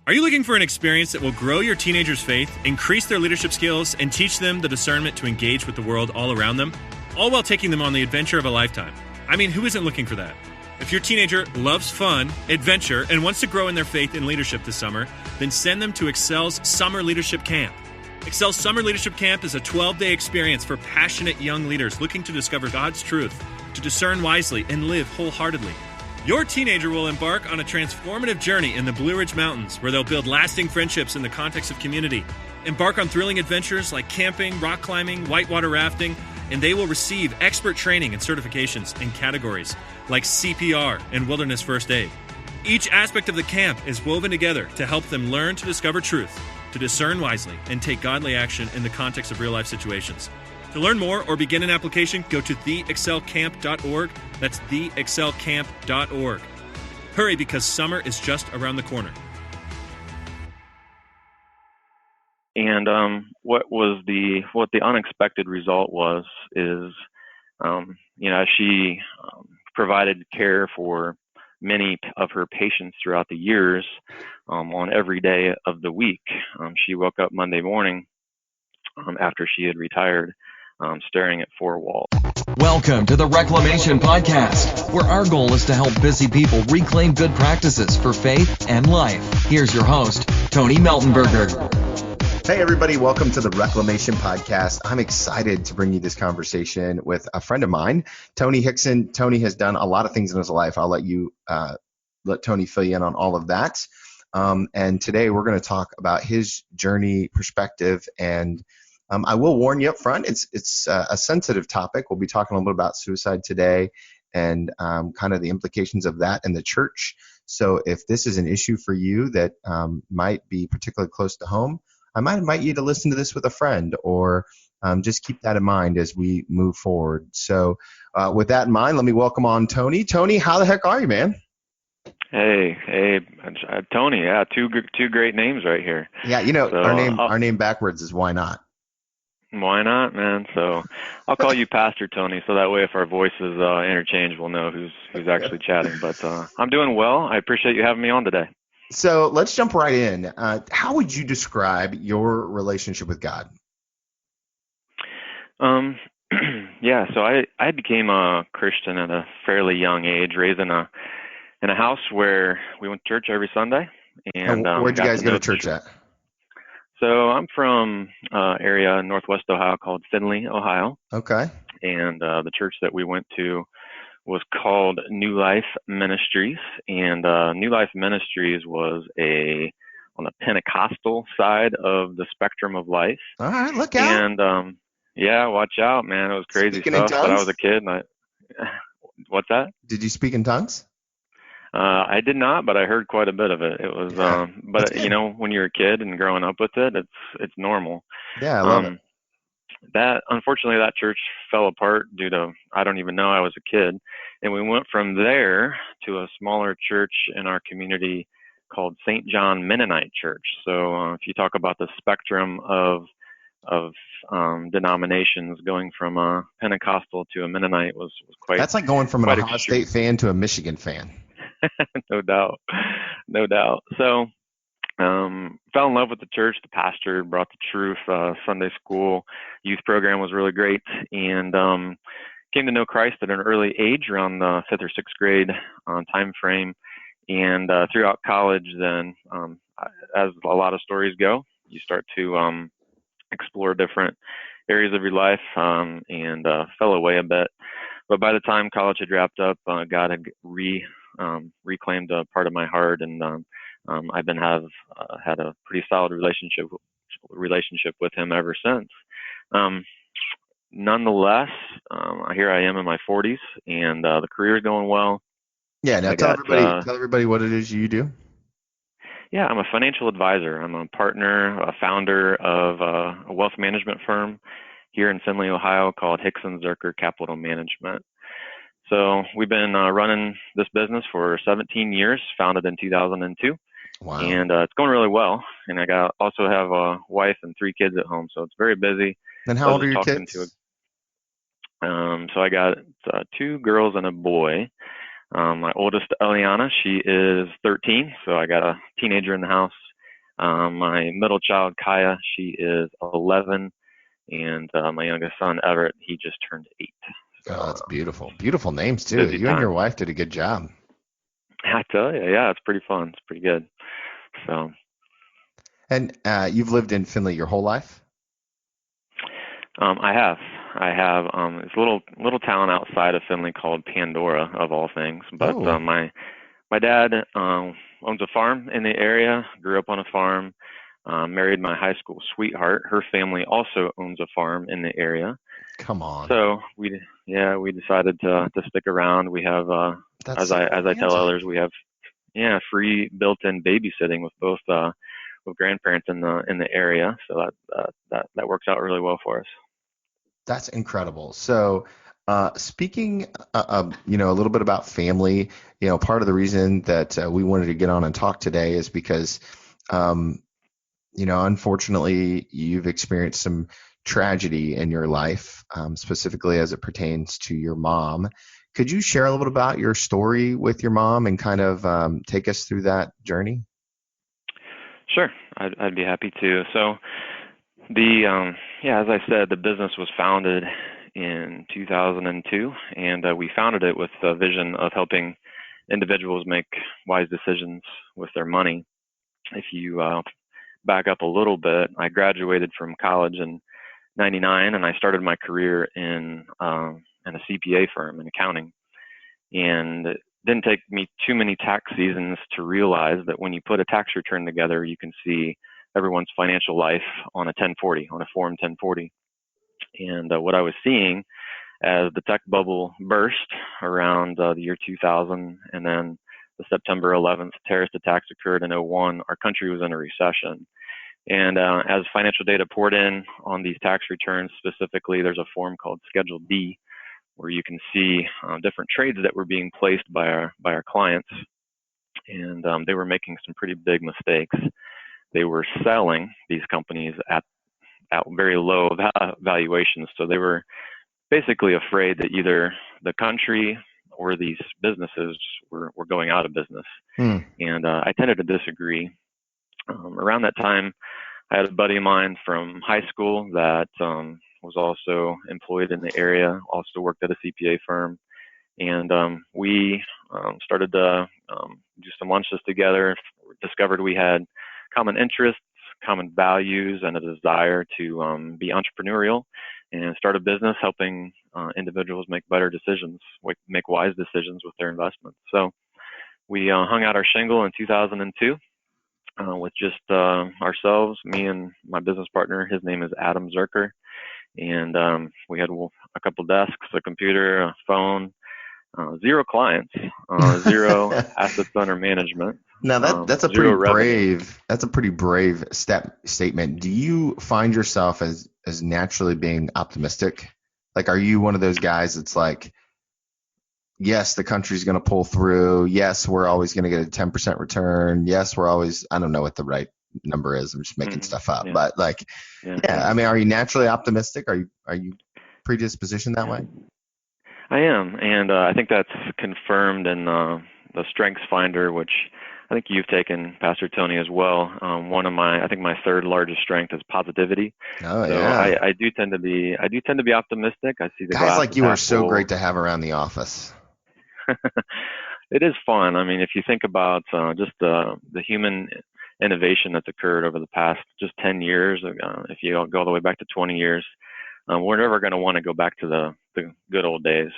Are you looking for an experience that will grow your teenagers' faith, increase their leadership skills, and teach them the discernment to engage with the world all around them, all while taking them on the adventure of a lifetime? I mean, who isn't looking for that? If your teenager loves fun, adventure, and wants to grow in their faith and leadership this summer, then send them to Excel's Summer Leadership Camp. Excel's Summer Leadership Camp is a 12-day experience for passionate young leaders looking to discover God's truth, to discern wisely, and live wholeheartedly. Your teenager will embark on a transformative journey in the Blue Ridge Mountains, where they'll build lasting friendships in the context of community, embark on thrilling adventures like camping, rock climbing, whitewater rafting, and they will receive expert training and certifications in categories like CPR and wilderness first aid. Each aspect of the camp is woven together to help them learn to discover truth, to discern wisely, and take godly action in the context of real-life situations. To learn more or begin an application, go to theexcelcamp.org. That's theexcelcamp.org. Hurry, because summer is just around the corner. And what the unexpected result is, she provided care for many of her patients throughout the years on every day of the week. She woke up Monday morning after she had retired, staring at four walls. Welcome to the Reclamation Podcast, where our goal is to help busy people reclaim good practices for faith and life. Here's your host, Tony Meltenberger. Hey everybody, welcome to the Reclamation Podcast. I'm excited to bring you this conversation with a friend of mine, Tony Hixon. Tony has done a lot of things in his life. I'll let Tony fill you in on all of that. And today we're going to talk about his journey, perspective, and I will warn you up front, it's a sensitive topic. We'll be talking a little bit about suicide today and kind of the implications of that in the church. So if this is an issue for you that might be particularly close to home, I might invite you to listen to this with a friend, or just keep that in mind as we move forward. So with that in mind, let me welcome on Tony. Tony, how the heck are you, man? Hey, Tony. Yeah, two great names right here. Yeah, so, our name backwards is Why Not? Why not, man? So I'll call you Pastor Tony, so that way if our voices interchange, we'll know who's actually chatting. But I'm doing well. I appreciate you having me on today. So let's jump right in. How would you describe your relationship with God? Yeah, so I became a Christian at a fairly young age, raised in a house where we went to church every Sunday. And where'd you guys go to church at? So I'm from area Northwest Ohio called Findlay, Ohio. Okay. And the church that we went to was called New Life Ministries, and New Life Ministries was on the Pentecostal side of the spectrum of life. All right, look out. And yeah, watch out, man. It was crazy Speaking stuff. But I was a kid, and what's that? Did you speak in tongues? I did not, but I heard quite a bit of it. It was, but when you're a kid and growing up with it, it's normal. Yeah, I love it. Unfortunately, that church fell apart due to, I don't even know, I was a kid. And we went from there to a smaller church in our community called St. John Mennonite Church. So if you talk about the spectrum of denominations, going from a Pentecostal to a Mennonite was quite. That's like going from an Ohio State fan to a Michigan fan. No doubt. So fell in love with the church. The pastor brought the truth. Sunday school youth program was really great, and came to know Christ at an early age, around the 5th or 6th grade time frame. And throughout college, then, as a lot of stories go, you start to explore different areas of your life, and fell away a bit. But by the time college had wrapped up, God had reclaimed a part of my heart, and I've had a pretty solid relationship with Him ever since. Nonetheless, here I am in my 40s, and the career is going well. Yeah, now tell everybody what it is you do. Yeah, I'm a financial advisor. I'm a partner, a founder of a wealth management firm here in Findlay, Ohio, called Hixon Capital Management. So we've been running this business for 17 years, founded in 2002. Wow. And it's going really well. And I also have a wife and 3 kids at home, so it's very busy. And how old are your kids? So I got 2 girls and a boy. My oldest, Eliana, she is 13, so I got a teenager in the house. My middle child, Kaya, she is 11, and my youngest son, Everett, he just turned 8. So Oh, that's beautiful. Beautiful names too. busy You and your time. wife did a good job. I tell you, yeah, it's pretty fun. It's pretty good. So And you've lived in Findlay your whole life? I have. It's a little town outside of Findlay called Pandora, of all things. But Oh, my dad owns a farm in the area. Grew up on a farm. Married my high school sweetheart. Her family also owns a farm in the area. come on. So we decided to stick around. We have That's as so I tell romantic. others, we have free built-in babysitting with both with grandparents in the area. So that works out really well for us. That's incredible. So, speaking, a little bit about family, part of the reason that we wanted to get on and talk today is because, um, unfortunately, you've experienced some tragedy in your life, specifically as it pertains to your mom. Could you share a little bit about your story with your mom and kind of take us through that journey? Sure, I'd be happy to. So as I said, the business was founded in 2002, and we founded it with a vision of helping individuals make wise decisions with their money. If you back up a little bit, I graduated from college in '99, and I started my career in a CPA firm in accounting. And it didn't take me too many tax seasons to realize that when you put a tax return together, you can see everyone's financial life on a 1040, on a Form 1040. And what I was seeing as the tech bubble burst around the year 2000, and then the September 11th terrorist attacks occurred in '01, our country was in a recession. And as financial data poured in on these tax returns, specifically, there's a form called Schedule D, where you can see different trades that were being placed by our clients, and they were making some pretty big mistakes. They were selling these companies at very low valuations, so they were basically afraid that either the country or these businesses were going out of business. Hmm. And I tended to disagree. Around that time, I had a buddy of mine from high school that was also employed in the area, also worked at a CPA firm. And we started to do some lunches together, discovered we had common interests, common values, and a desire to be entrepreneurial and start a business helping individuals make better decisions, make wise decisions with their investments. So we hung out our shingle in 2002 with just ourselves, me and my business partner. His name is Adam Zerker. And we had a couple desks, a computer, a phone, 0 clients, 0 assets under management. Now that's a 0 pretty revenue. brave statement. Do you find yourself as naturally being optimistic? Like, are you one of those guys that's like, yes, the country's going to pull through. Yes, we're always going to get a 10% return. Yes, we're always, I don't know what the right number is. I'm just making stuff up. Yeah. But like, Yeah. I mean, are you naturally optimistic? Are you predispositioned that way? I am, and I think that's confirmed in the Strengths Finder, which I think you've taken, Pastor Tony, as well. I think my third largest strength is positivity. Oh, So yeah. I do tend to be optimistic. I see the Guys glass like as you are half so full. great to have around the office. It is fun. I mean, if you think about just the human innovation that's occurred over the past just 10 years, if you go all the way back to 20 years, we're never going to want to go back to the good old days.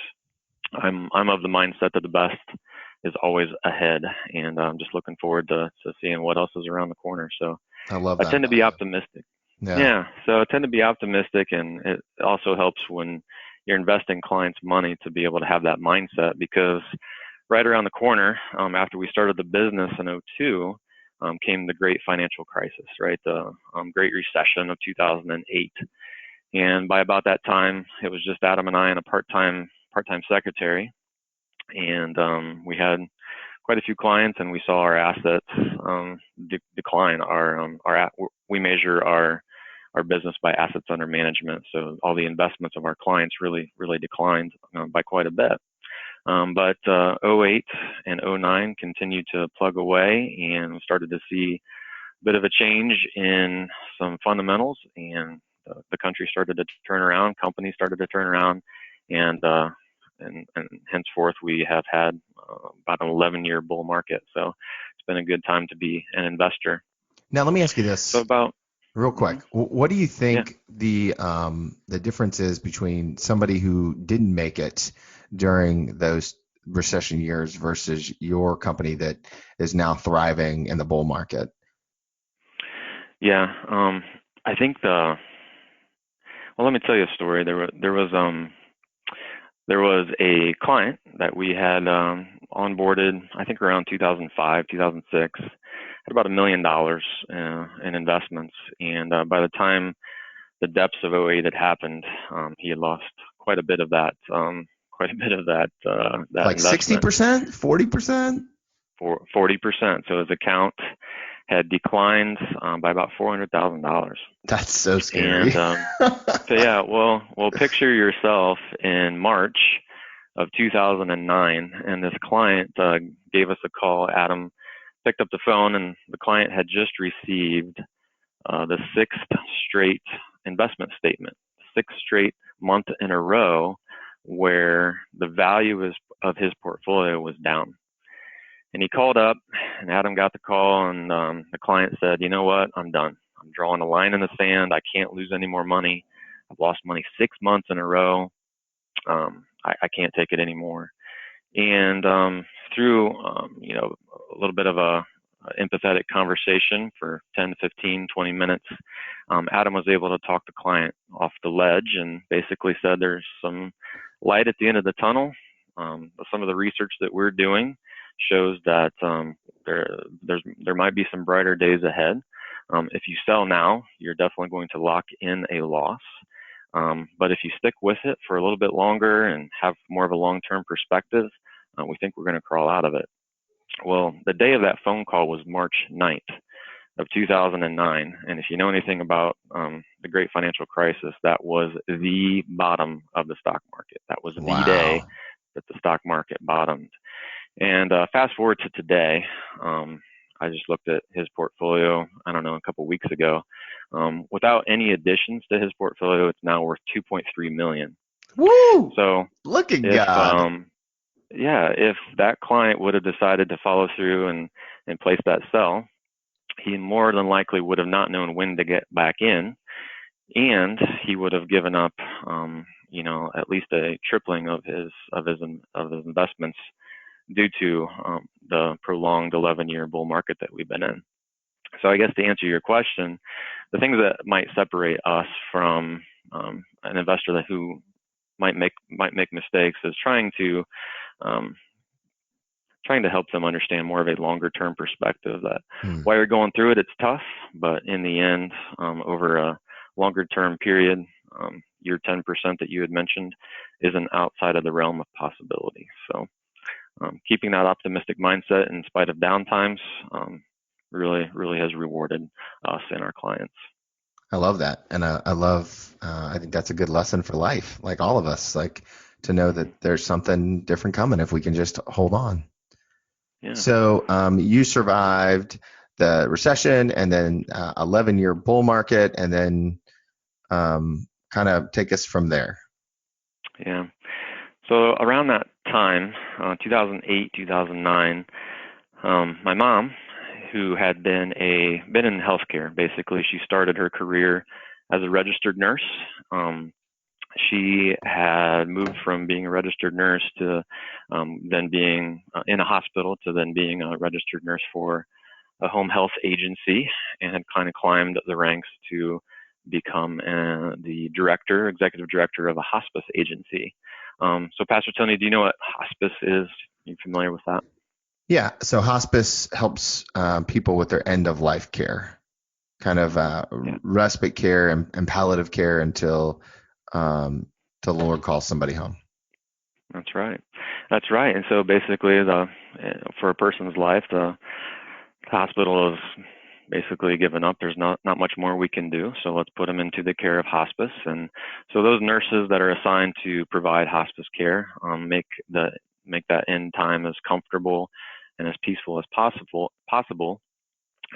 I'm of the mindset that the best is always ahead, and I'm just looking forward to seeing what else is around the corner. So I love I that tend to about be you. optimistic. Yeah. Yeah, so I tend to be optimistic, and it also helps when you're investing clients' money to be able to have that mindset, because right around the corner, after we started the business in '02, came the great financial crisis, right? The Great Recession of 2008. And by about that time, it was just Adam and I and a part-time secretary, and we had quite a few clients, and we saw our assets decline. We measure our business by assets under management, so all the investments of our clients really declined by quite a bit. But '08 and '09 continued to plug away, and we started to see bit of a change in some fundamentals, and the country started to turn around, companies started to turn around, and henceforth we have had about an 11-year bull market. So it's been a good time to be an investor. Now, let me ask you this. So about real quick, what do you think yeah. the difference is between somebody who didn't make it during those recession years versus your company that is now thriving in the bull market? Yeah, I think well, let me tell you a story. There was a client that we had onboarded, I think around 2005, 2006, had about $1 million in investments, and by the time the depths of '08 had happened, he had lost quite a bit of that. That like 60%, 40%, 40%. So his account had declined by about $400,000. That's so scary. And so yeah, well, picture yourself in March of 2009, and this client gave us a call. Adam picked up the phone, and the client had just received the sixth straight investment statement, sixth straight month in a row where the value of his portfolio was down. And he called up, and Adam got the call, and the client said, "You know what? I'm done. I'm drawing a line in the sand. I can't lose any more money. I've lost money 6 months in a row. I can't take it anymore." And through a little bit of a empathetic conversation for 10 to 15, 20 minutes, Adam was able to talk the client off the ledge and basically said there's some light at the end of the tunnel. Some of the research that we're doing shows that there might be some brighter days ahead. If you sell now, you're definitely going to lock in a loss. But if you stick with it for a little bit longer and have more of a long-term perspective, we think we're going to crawl out of it. Well, the day of that phone call was March 9th of 2009. And if you know anything about the great financial crisis, that was the bottom of the stock market. That was the day that the stock market bottomed. And fast forward to today, I just looked at his portfolio, I don't know, a couple weeks ago. Without any additions to his portfolio, it's now worth $2.3 million. Woo! So look at God. If that client would have decided to follow through and place that sell, he more than likely would have not known when to get back in, and he would have given up, at least a tripling of his investments due to the prolonged 11-year bull market that we've been in. So I guess to answer your question, the things that might separate us from an investor who might make mistakes is trying to help them understand more of a longer term perspective, that while you're going through it, it's tough, but in the end, over a longer term period, your 10% that you had mentioned isn't outside of the realm of possibility. So keeping that optimistic mindset in spite of downtimes really has rewarded us and our clients. I love that. And I think that's a good lesson for life, like all of us, like to know that there's something different coming if we can just hold on. Yeah. So you survived the recession and then 11-year bull market, and then kind of take us from there. Yeah. So around that time, 2008, 2009, my mom, who had been in healthcare, basically, she started her career as a registered nurse. She had moved from being a registered nurse to then being in a hospital to then being a registered nurse for a home health agency, and had kind of climbed the ranks to become the executive director of a hospice agency. So Pastor Tony, do you know what hospice is? Are you familiar with that? Yeah. So hospice helps people with their end of life care, kind of respite care and palliative care until the Lord calls somebody home. That's right. And so basically, for a person's life, the hospital is basically given up. There's not much more we can do. So let's put them into the care of hospice. And so those nurses that are assigned to provide hospice care make that end time as comfortable and as peaceful as possible.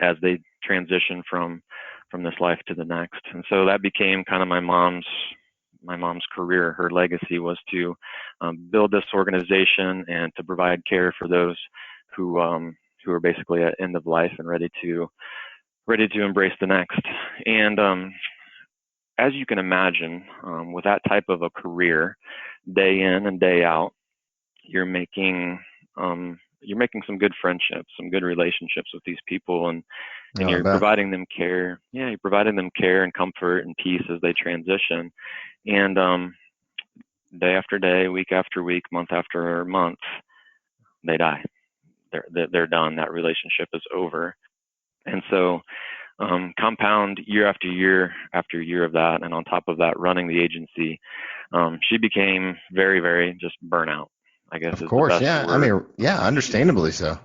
as they transition from this life to the next. And so that became kind of my mom's career. Her legacy was to build this organization and to provide care for those who are basically at end of life and ready to embrace the next. And as you can imagine, with that type of a career, day in and day out, you're making some good friendships, some good relationships with these people, and you're providing them care. Yeah, you're providing them care and comfort and peace as they transition. And day after day, week after week, month after month, they die. They're done. That relationship is over. And so compound year after year after year of that, and on top of that, running the agency, she became very, very just burnout, I guess. Of course, yeah. Word. I mean, yeah, understandably so.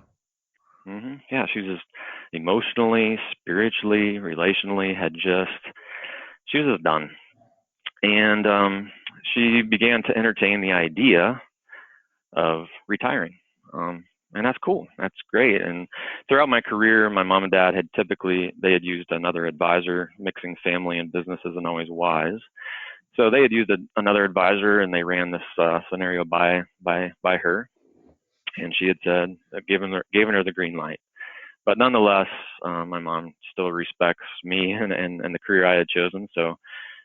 Mm-hmm. Yeah, she was just emotionally, spiritually, relationally, she was just done. And she began to entertain the idea of retiring. And that's cool. That's great. And throughout my career, my mom and dad had used another advisor. Mixing family and business isn't always wise. So they had used another advisor, and they ran this scenario by her. And she had said, given her the green light. But nonetheless, my mom still respects me and the career I had chosen. So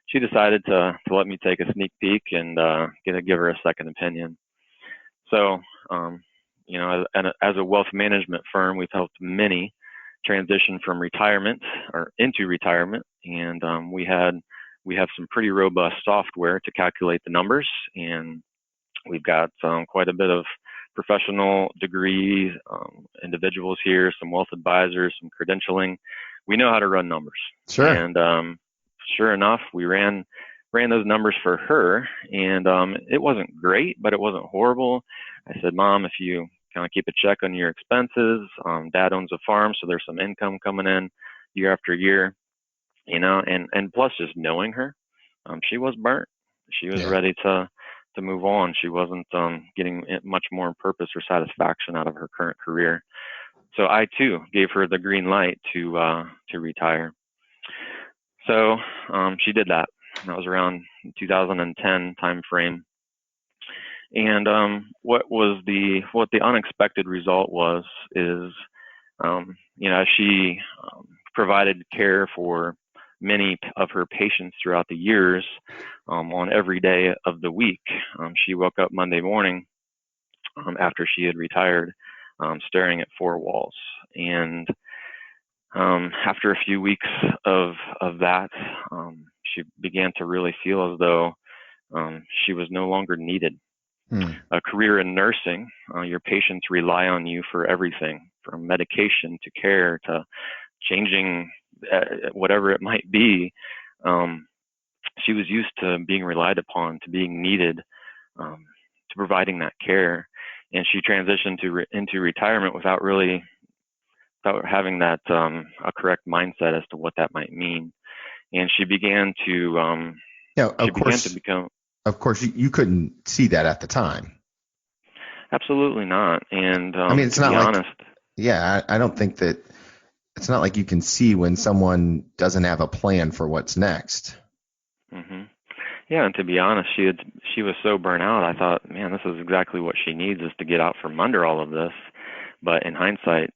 she decided to let me take a sneak peek and give her a second opinion. So, as a wealth management firm, we've helped many transition from retirement or into retirement, and we have some pretty robust software to calculate the numbers, and we've got quite a bit of professional degrees, individuals here, some wealth advisors, some credentialing. We know how to run numbers. Sure. And sure enough, we ran those numbers for her, and it wasn't great, but it wasn't horrible. I said, Mom, if you kind of keep a check on your expenses, Dad owns a farm, so there's some income coming in year after year, and plus just knowing her, she was burnt. She was ready to move on. She wasn't getting much more purpose or satisfaction out of her current career. So I too gave her the green light to retire. So she did that. That was around 2010 time frame. And what the unexpected result is she provided care for many of her patients throughout the years, on every day of the week. She woke up Monday morning after she had retired, staring at four walls. And after a few weeks of that, she began to really feel as though she was no longer needed. A career in nursing, your patients rely on you for everything, from medication to care to changing whatever it might be. She was used to being relied upon, to being needed, to providing that care, and she transitioned into retirement without having that a correct mindset as to what that might mean. And she began to become. Of course, you couldn't see that at the time. Absolutely not. And I mean, it's not like, honest. Yeah, I don't think that it's not like you can see when someone doesn't have a plan for what's next. Mm-hmm. Yeah, and to be honest, she was so burnt out. I thought, man, this is exactly what she needs, is to get out from under all of this. But in hindsight,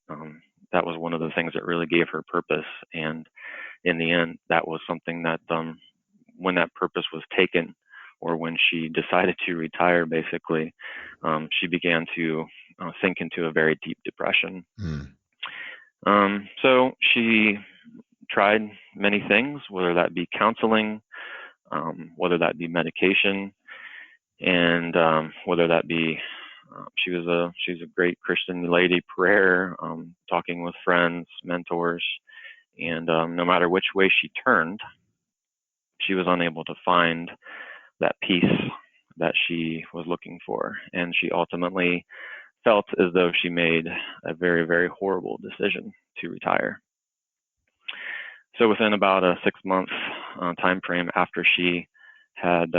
that was one of the things that really gave her purpose. And in the end, that was something that when that purpose was taken, or when she decided to retire, basically, she began to sink into a very deep depression. So she tried many things, whether that be counseling, whether that be medication, and whether that be she's a great Christian lady, prayer, talking with friends, mentors, and no matter which way she turned, she was unable to find that peace that she was looking for. And she ultimately felt as though she made a very, very horrible decision to retire. So within about a 6-month time frame after she had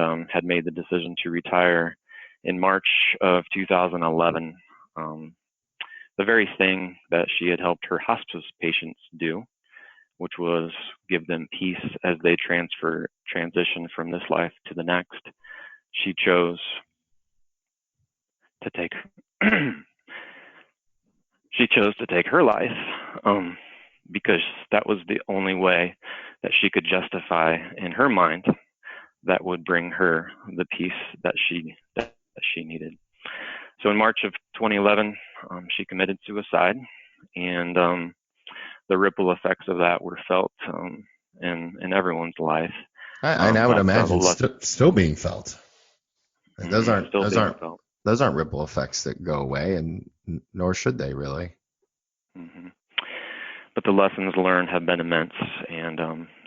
made the decision to retire, in March of 2011, the very thing that she had helped her hospice patients do, which was give them peace as they transition from this life to the next. She chose to take she chose to take her life, because that was the only way that she could justify in her mind that would bring her the peace that she needed. So in March of 2011, she committed suicide, and the ripple effects of that were felt in everyone's life. I would but, imagine still being felt. And those aren't ripple effects that go away, and nor should they really. Mm-hmm. But the lessons learned have been immense, and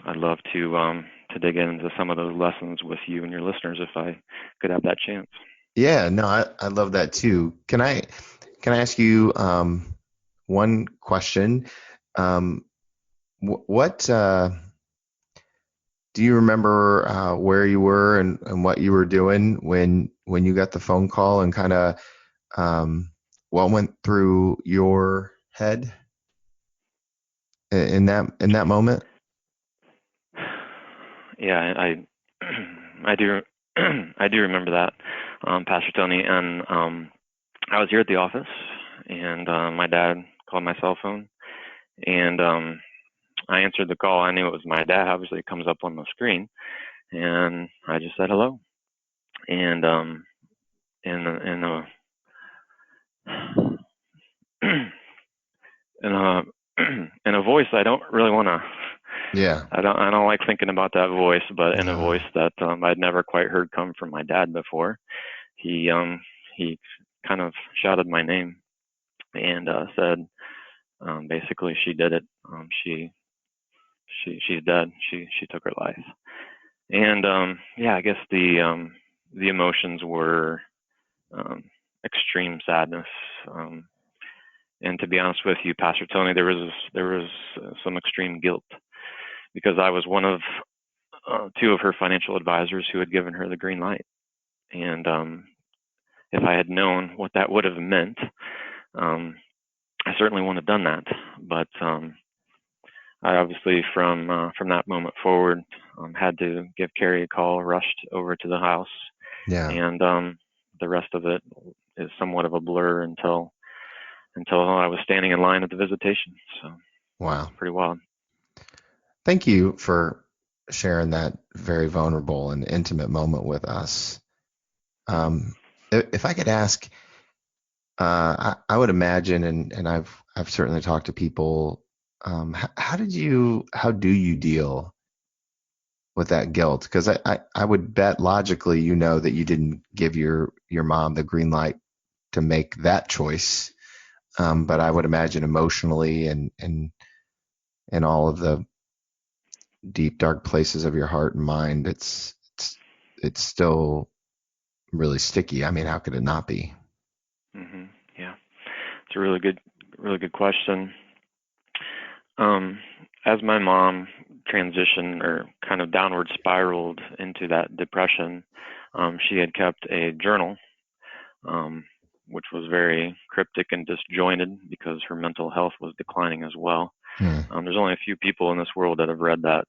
I'd love to dig into some of those lessons with you and your listeners if I could have that chance. Yeah, no, I love that too. Can I ask you one question? What do you remember where you were and what you were doing when you got the phone call, and kind of what went through your head in that moment? Yeah, I do I do remember that, Pastor Tony, and I was here at the office, and my dad called my cell phone, and I answered the call. I knew it was my dad. Obviously, it comes up on the screen, and I just said hello, and in a in a in a voice I don't really want to. Yeah. I don't like thinking about that voice, but in a voice that I'd never quite heard come from my dad before. He kind of shouted my name and said, basically, she did it. She's dead. She took her life. And yeah, I guess the emotions were extreme sadness. And to be honest with you, Pastor Tony, there was some extreme guilt, because I was one of two of her financial advisors who had given her the green light. And if I had known what that would have meant, I certainly wouldn't have done that. But I obviously, from that moment forward, had to give Carrie a call, rushed over to the house. Yeah. And the rest of it is somewhat of a blur until I was standing in line at the visitation. So wow, it's pretty wild. Thank you for sharing that very vulnerable and intimate moment with us. If I could ask, I would imagine, and I've certainly talked to people. How do you deal with that guilt? Because I would bet logically, that you didn't give your mom the green light to make that choice. But I would imagine emotionally and all of the deep, dark places of your heart and mind, it's still really sticky. I mean, how could it not be? Mm-hmm. Yeah, it's a really good question. As my mom transitioned or kind of downward spiraled into that depression, she had kept a journal, which was very cryptic and disjointed because her mental health was declining as well. There's only a few people in this world that have read that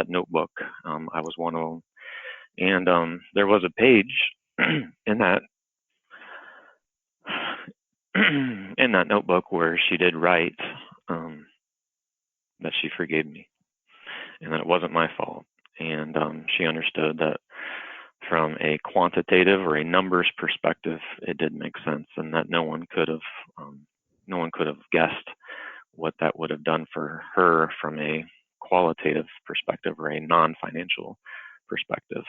notebook. I was one of them. And there was a page in that notebook where she did write that she forgave me and that it wasn't my fault. And she understood that from a quantitative or a numbers perspective, it did make sense, and that no one could have guessed what that would have done for her from a qualitative perspective or a non-financial perspective,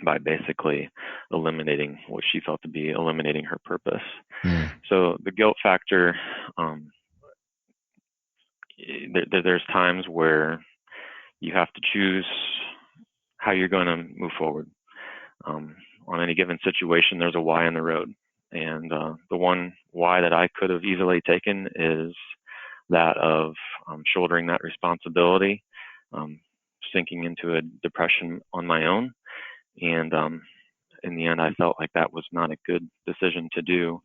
by basically eliminating what she felt to be eliminating her purpose. So the guilt factor, there's times where you have to choose how you're going to move forward. On any given situation, there's a why in the road. And the one why that I could have easily taken is that of shouldering that responsibility, sinking into a depression on my own. And in the end, I felt like that was not a good decision to do.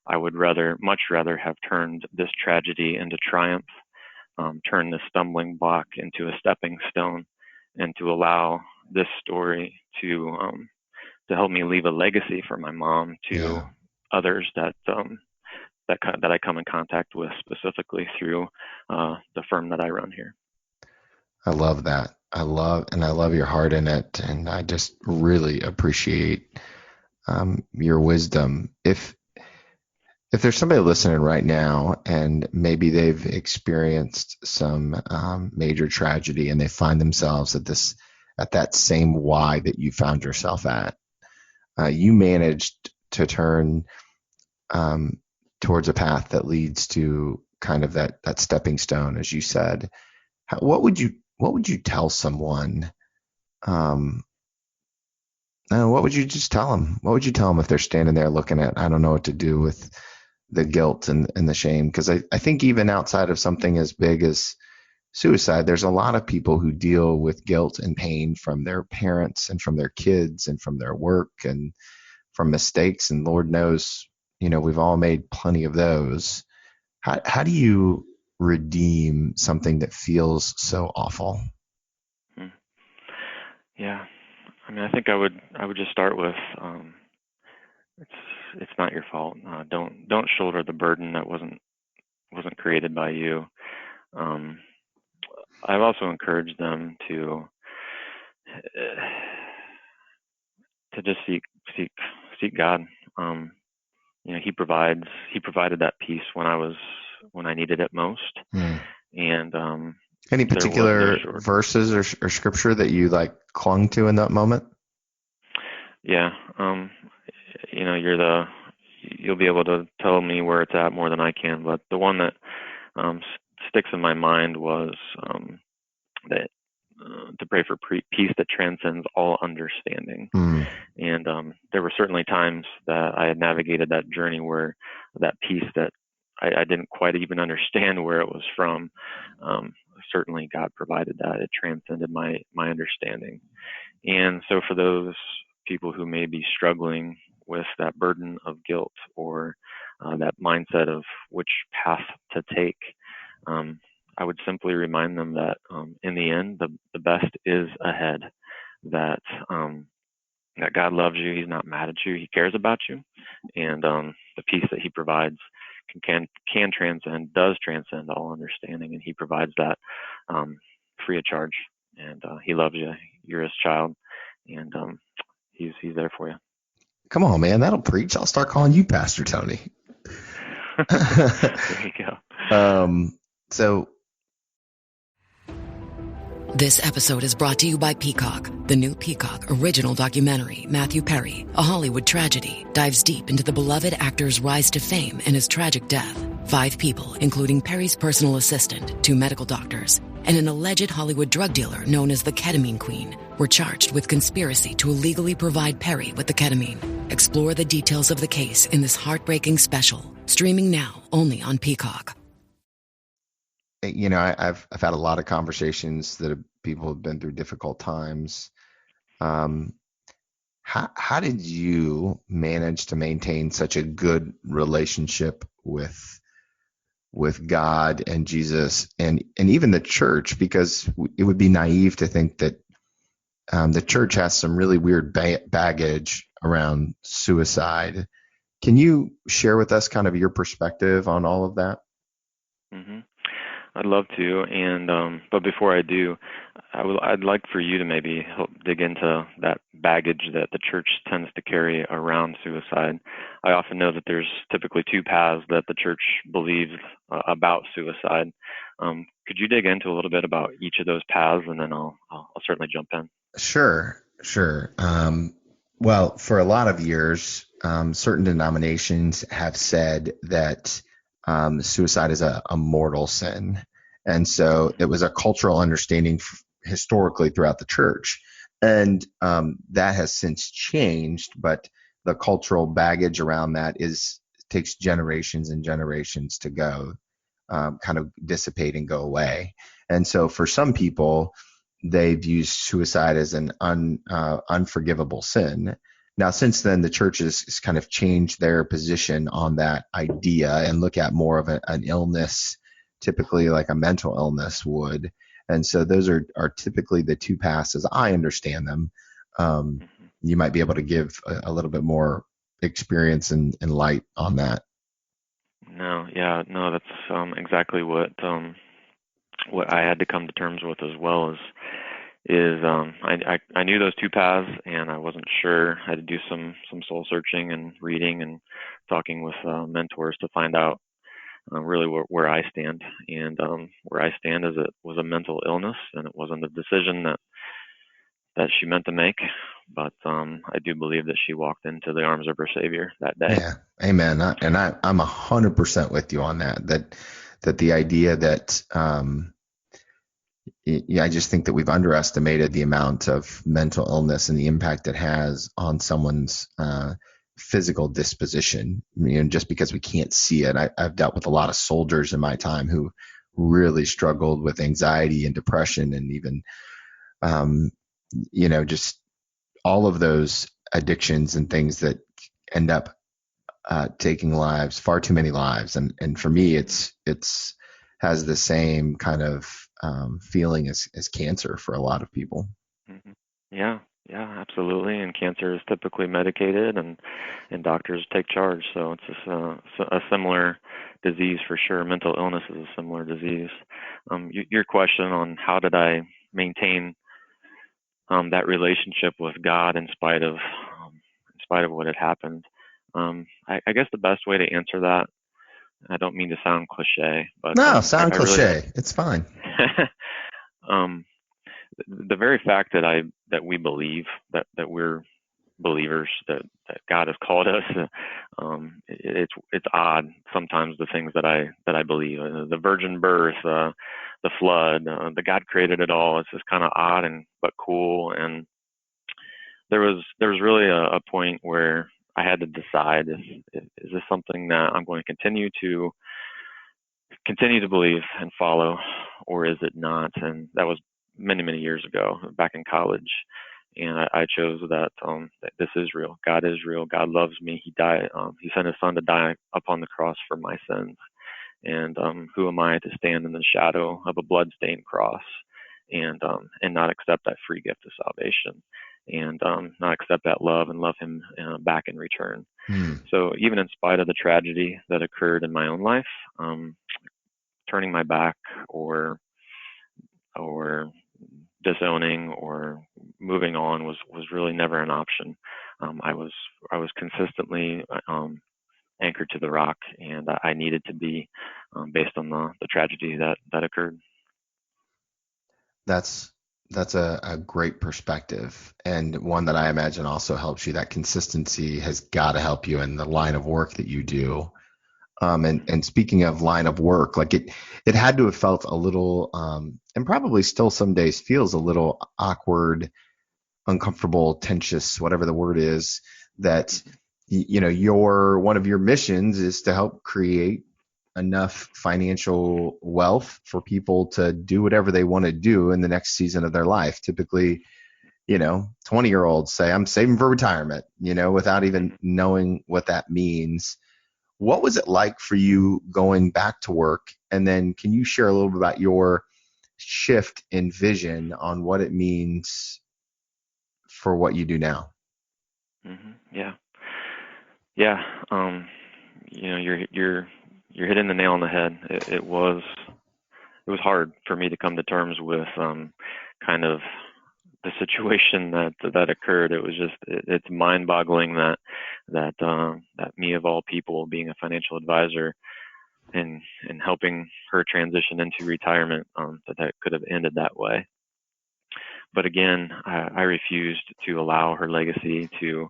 I would much rather have turned this tragedy into triumph, turn this stumbling block into a stepping stone, and to allow this story to help me leave a legacy for my mom to others that I come in contact with, specifically through the firm that I run here. I love that. I love your heart in it, and I just really appreciate your wisdom. If there's somebody listening right now and maybe they've experienced some major tragedy and they find themselves at that same why that you found yourself at, you managed to turn towards a path that leads to kind of that stepping stone, as you said. What would you tell someone? What would you just tell them? What would you tell them if they're standing there looking at, I don't know what to do with the guilt and the shame? Because I think even outside of something as big as suicide, there's a lot of people who deal with guilt and pain from their parents and from their kids and from their work and from mistakes. And Lord knows, we've all made plenty of those. How do you redeem something that feels so awful? Yeah. I mean, I think I would just start with, it's not your fault. Don't shoulder the burden that wasn't created by you. I've also encouraged them to just seek God. He provided that peace when I needed it most. And any particular verses or scripture that you clung to in that moment? Yeah. You'll be able to tell me where it's at more than I can, but the one that sticks in my mind was that to pray for peace that transcends all understanding. And there were certainly times that I had navigated that journey where that peace that I didn't quite even understand where it was from. Certainly God provided that. It transcended my understanding. And so for those people who may be struggling with that burden of guilt or that mindset of which path to take, I would simply remind them that in the end, the best is ahead, that God loves you. He's not mad at you. He cares about you. And the peace that he provides can transcend, does transcend all understanding. And he provides that free of charge. And he loves you. You're his child. And he's there for you. Come on, man. That'll preach. I'll start calling you Pastor Tony. There you go. This episode is brought to you by Peacock. The new Peacock original documentary, Matthew Perry, A Hollywood Tragedy, dives deep into the beloved actor's rise to fame and his tragic death. 5 people, including Perry's personal assistant, 2 medical doctors, and an alleged Hollywood drug dealer known as the Ketamine Queen, were charged with conspiracy to illegally provide Perry with the ketamine. Explore the details of the case in this heartbreaking special, streaming now only on Peacock. I've had a lot of conversations that people have been through difficult times. How did you manage to maintain such a good relationship with God and Jesus and even the church? Because it would be naive to think that the church has some really weird baggage around suicide. Can you share with us kind of your perspective on all of that? Mm-hmm. I'd love to, and but before I do, I'd like for you to maybe help dig into that baggage that the church tends to carry around suicide. I often know that there's typically 2 paths that the church believes about suicide. Could you dig into a little bit about each of those paths, and then I'll certainly jump in. Sure. Well, for a lot of years, certain denominations have said that suicide is a mortal sin. And so it was a cultural understanding historically throughout the church. And that has since changed, but the cultural baggage around that takes generations and generations to go, kind of dissipate and go away. And so for some people, they view suicide as an unforgivable sin. Now, since then, the church has kind of changed their position on that idea and look at more of an illness, typically like a mental illness would. And so those are typically the two paths as I understand them. You might be able to give a little bit more experience and light on that. No, yeah, no, that's exactly what I had to come to terms with as well. I knew those two paths, and I wasn't sure. I had to do some soul searching and reading and talking with mentors to find out really where I stand. And where I stand is it was a mental illness, and it wasn't a decision that she meant to make. But I do believe that she walked into the arms of her Savior that day. Yeah, amen. I'm 100% with you on that. That the idea that I just think that we've underestimated the amount of mental illness and the impact it has on someone's physical disposition. Just because we can't see it. I've dealt with a lot of soldiers in my time who really struggled with anxiety and depression, and even just all of those addictions and things that end up taking lives, far too many lives. And for me, it's has the same kind of feeling as cancer for a lot of people. Mm-hmm. Yeah, absolutely. And cancer is typically medicated, and doctors take charge. So it's just a similar disease for sure. Mental illness is a similar disease. Your question on how did I maintain that relationship with God in spite of what had happened. I guess the best way to answer that, I don't mean to sound cliche, but sound cliche. Really, it's fine. The very fact that we believe that we're believers, that God has called us, it's odd sometimes the things that I believe. The virgin birth, the flood, the God created it all. It's just kind of odd but cool. And there was really a point where I had to decide: is this something that I'm going to continue to believe and follow, or is it not? And that was many years ago, back in college. And I chose that this is real. God is real. God loves me. He died. He sent His Son to die upon the cross for my sins. And who am I to stand in the shadow of a bloodstained cross and not accept that free gift of salvation, and not accept that love and love Him back in return. So even in spite of the tragedy that occurred in my own life, turning my back or disowning or moving on was really never an option. I was consistently anchored to the rock, and I needed to be based on the tragedy that occurred. That's a great perspective, and one that I imagine also helps you. That consistency has got to help you in the line of work that you do. And speaking of line of work, like it had to have felt a little, and probably still some days feels a little awkward, uncomfortable, tensious, whatever the word is, that, one of your missions is to help create enough financial wealth for people to do whatever they want to do in the next season of their life. Typically, 20-year-olds say, I'm saving for retirement, without even knowing what that means. What was it like for you going back to work? And then can you share a little bit about your shift in vision on what it means for what you do now? Mm-hmm. Yeah. You're hitting the nail on the head. It was hard for me to come to terms with kind of the situation that occurred. It was just it's mind-boggling that me of all people being a financial advisor and helping her transition into retirement, that could have ended that way. But again, I refused to allow her legacy to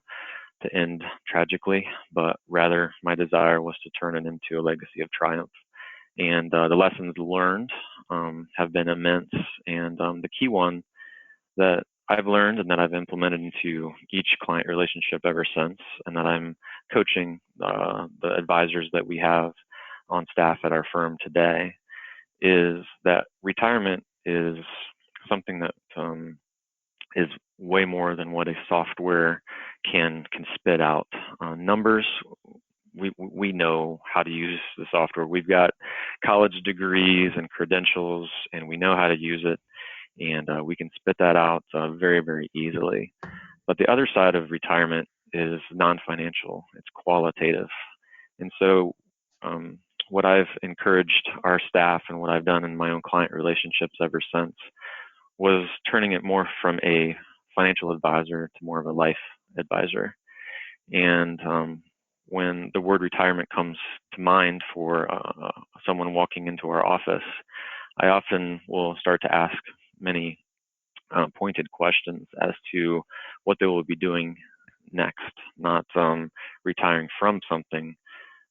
end tragically, but rather my desire was to turn it into a legacy of triumph. And the lessons learned have been immense. And the key one that I've learned and that I've implemented into each client relationship ever since, and that I'm coaching the advisors that we have on staff at our firm today, is that retirement is something that is way more than what a software can spit out. Numbers, we know how to use the software. We've got college degrees and credentials, and we know how to use it, and we can spit that out very, very easily. But the other side of retirement is non-financial. It's qualitative. And so what I've encouraged our staff and what I've done in my own client relationships ever since was turning it more from a financial advisor to more of a life advisor. And when the word retirement comes to mind for someone walking into our office, I often will start to ask many pointed questions as to what they will be doing next, not retiring from something,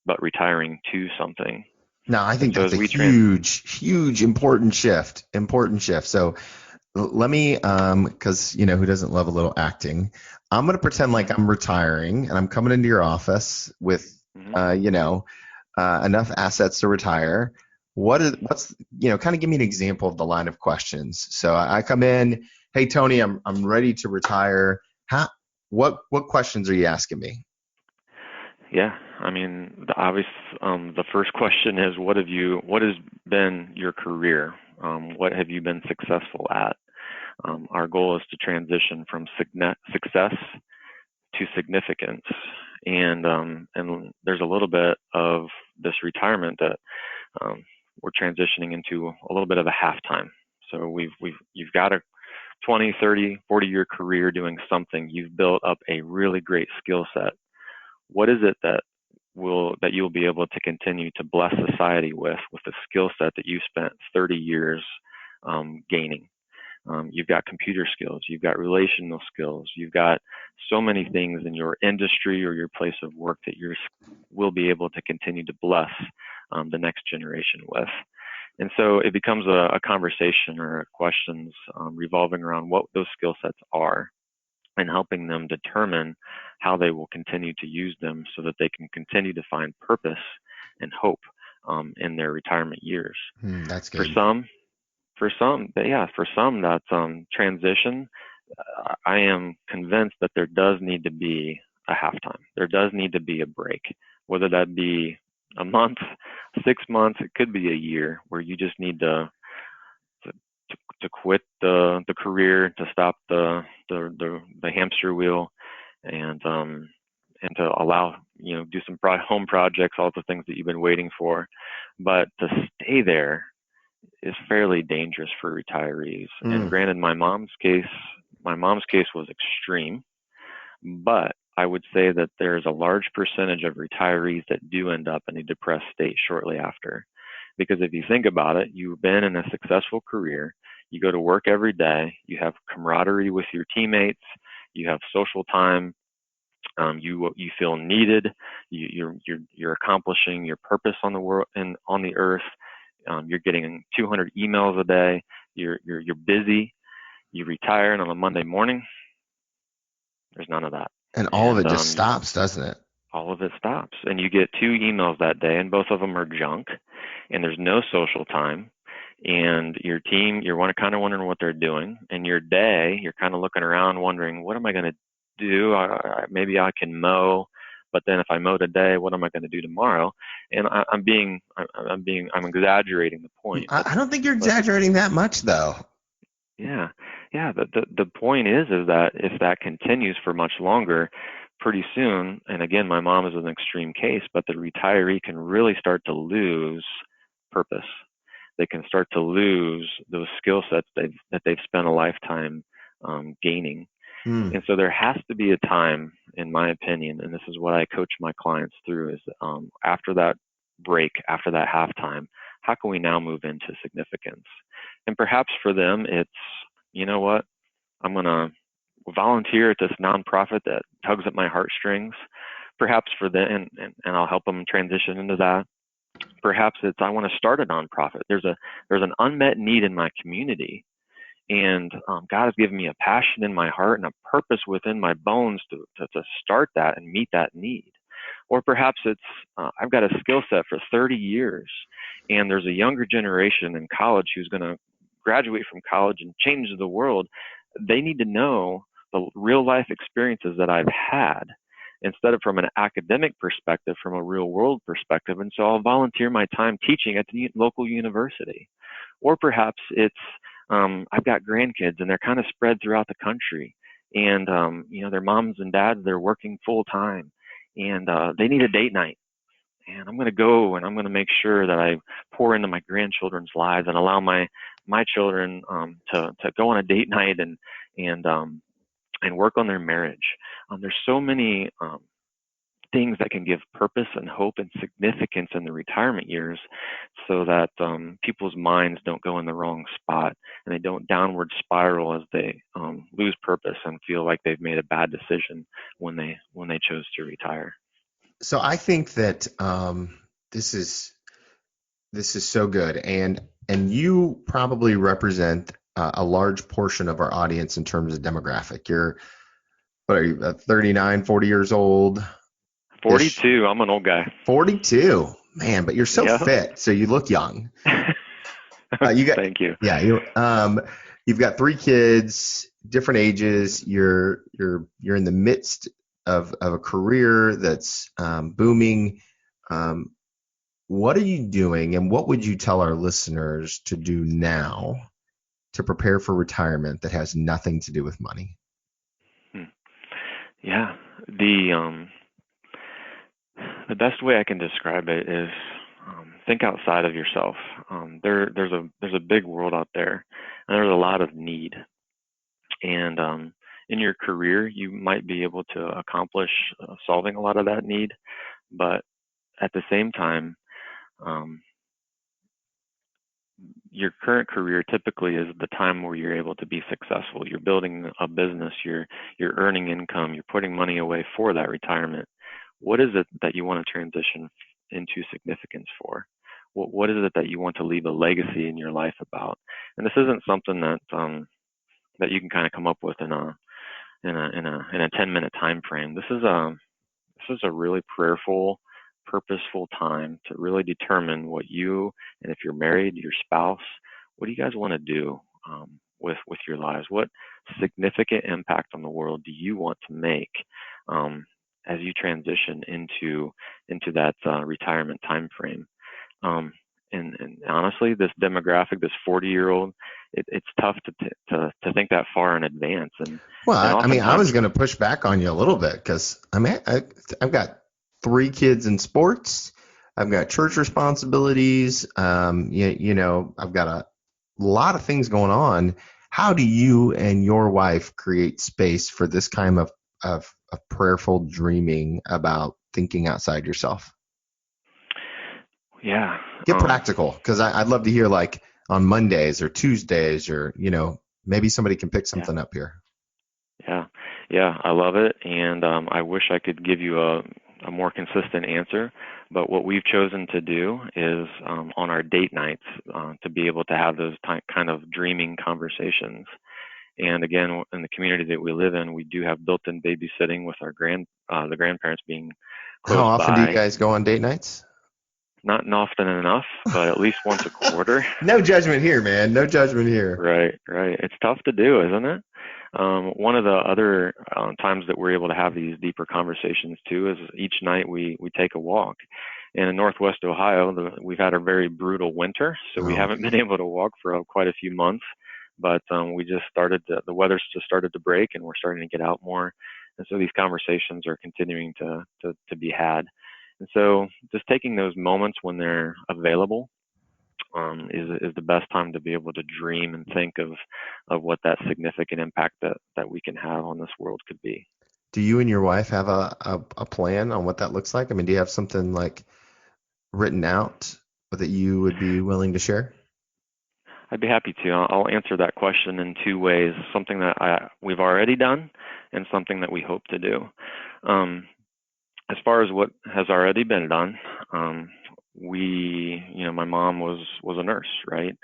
but retiring to something. No, I think that's a huge, important shift. So let me, because who doesn't love a little acting? I'm going to pretend like I'm retiring and I'm coming into your office with, enough assets to retire. What's kind of give me an example of the line of questions. So I come in, hey Tony, I'm ready to retire. What questions are you asking me? Yeah, I mean, the first question is, what has been your career? What have you been successful at? Our goal is to transition from success to significance, and there's a little bit of this retirement that we're transitioning into a little bit of a halftime. So you've got a 20, 30, 40-year career doing something. You've built up a really great skill set. What is it that you'll be able to continue to bless society with the skill set that you spent 30 years gaining? You've got computer skills, you've got relational skills, you've got so many things in your industry or your place of work that you will be able to continue to bless the next generation with. And so it becomes a conversation or questions revolving around what those skill sets are and helping them determine how they will continue to use them so that they can continue to find purpose and hope in their retirement years. That's good. For some, that's transition. I am convinced that there does need to be a halftime. There does need to be a break, whether that be a month, 6 months, it could be a year, where you just need to quit the career, to stop the hamster wheel, and to allow do some home projects, all the things that you've been waiting for. But to stay there is fairly dangerous for retirees. And granted, my mom's case was extreme, but I would say that there's a large percentage of retirees that do end up in a depressed state shortly after. Because if you think about it, you've been in a successful career, you go to work every day, you have camaraderie with your teammates, you have social time, you feel needed, you're accomplishing your purpose on the world and on the earth. You're getting 200 emails a day. You're busy. You retire, and on a Monday morning, there's none of that. And all of it just stops, doesn't it? All of it stops, and you get 2 emails that day, and both of them are junk. And there's no social time. And your team, you're kind of wondering what they're doing. And your day, you're kind of looking around, wondering, what am I going to do? Maybe I can mow. But then if I mow today, what am I going to do tomorrow? And I'm exaggerating the point. I don't think you're exaggerating that much, though. Yeah. The point is that if that continues for much longer, pretty soon, and again, my mom is an extreme case, but the retiree can really start to lose purpose. They can start to lose those skill sets that they've spent a lifetime gaining. And so there has to be a time, in my opinion, and this is what I coach my clients through, is after that break, after that halftime, how can we now move into significance? And perhaps for them, it's, you know what, I'm going to volunteer at this nonprofit that tugs at my heartstrings. Perhaps for them, and I'll help them transition into that. Perhaps it's, I want to start a nonprofit. There's an unmet need in my community. And God has given me a passion in my heart and a purpose within my bones to start that and meet that need. Or perhaps it's, I've got a skill set for 30 years, and there's a younger generation in college who's going to graduate from college and change the world. they need to know the real life experiences that I've had instead of from an academic perspective, from a real world perspective. And so I'll volunteer my time teaching at the local university. Or perhaps it's, I've got grandkids and they're kind of spread throughout the country, and, their moms and dads, they're working full time, and, they need a date night. And I'm going to go and I'm going to make sure that I pour into my grandchildren's lives and allow my children, to go on a date night and work on their marriage. There's so many things that can give purpose and hope and significance in the retirement years, so that people's minds don't go in the wrong spot and they don't downward spiral as they lose purpose and feel like they've made a bad decision when they chose to retire. So I think that this is so good, and you probably represent a large portion of our audience in terms of demographic. What are you, 39, 40 years old? 42. I'm an old guy. 42, man, but you're so fit, so you look young. Thank you. Yeah, you've got 3 kids, different ages. You're in the midst of a career that's booming. What are you doing, and what would you tell our listeners to do now to prepare for retirement that has nothing to do with money? Yeah, the best way I can describe it is think outside of yourself. There's a big world out there, and there's a lot of need. And in your career, you might be able to accomplish solving a lot of that need, but at the same time, your current career typically is the time where you're able to be successful. You're building a business, you're earning income, you're putting money away for that retirement. What is it that you want to transition into significance for? What is it that you want to leave a legacy in your life about? And this isn't something that that you can kind of come up with in a 10-minute time frame. This is a really prayerful, purposeful time to really determine what you, and if you're married, your spouse, what do you guys want to do with your lives? What significant impact on the world do you want to make as you transition into that retirement time frame? And honestly, this demographic, this 40-year-old, it's tough to think that far in advance. I was going to push back on you a little bit, because I've got 3 kids in sports. I've got church responsibilities. I've got a lot of things going on. How do you and your wife create space for this kind of prayerful dreaming about thinking outside yourself? Yeah. Get practical, because I'd love to hear, like, on Mondays or Tuesdays, or, maybe somebody can pick something up here. Yeah, I love it. And I wish I could give you a more consistent answer. But what we've chosen to do is on our date nights to be able to have those kind of dreaming conversations. And again, in the community that we live in, we do have built-in babysitting with our the grandparents being close by. How often do you guys go on date nights? Not often enough, but at least once a quarter. No judgment here, man. No judgment here. Right. It's tough to do, isn't it? One of the other times that we're able to have these deeper conversations too is each night we take a walk. And in Northwest Ohio, we've had a very brutal winter, so we haven't been able to walk for quite a few months. But we just started the weather's just started to break, and we're starting to get out more. And so these conversations are continuing to be had. And so just taking those moments when they're available is the best time to be able to dream and think of what that significant impact that we can have on this world could be. Do you and your wife have a plan on what that looks like? I mean, do you have something like written out that you would be willing to share? I'd be happy to. I'll answer that question in 2 ways, something that we've already done and something that we hope to do. As far as what has already been done, my mom was a nurse, right?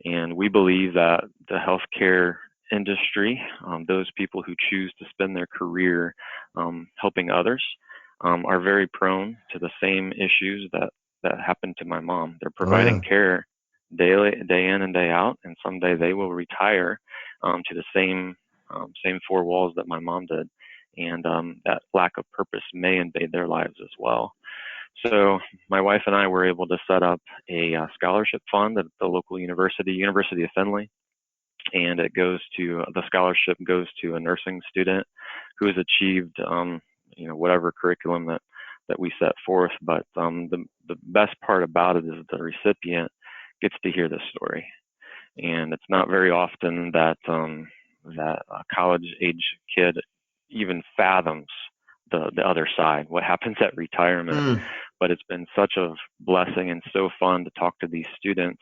And we believe that the healthcare industry, those people who choose to spend their career helping others, are very prone to the same issues that happened to my mom. They're providing care day in and day out, and someday they will retire to the same same four walls that my mom did. And that lack of purpose may invade their lives as well. So my wife and I were able to set up a scholarship fund at the local university, University of Findlay, and the scholarship goes to a nursing student who has achieved, whatever curriculum that we set forth. But the best part about it is the recipient gets to hear this story, and it's not very often that a college age kid even fathoms the other side, what happens at retirement. But it's been such a blessing and so fun to talk to these students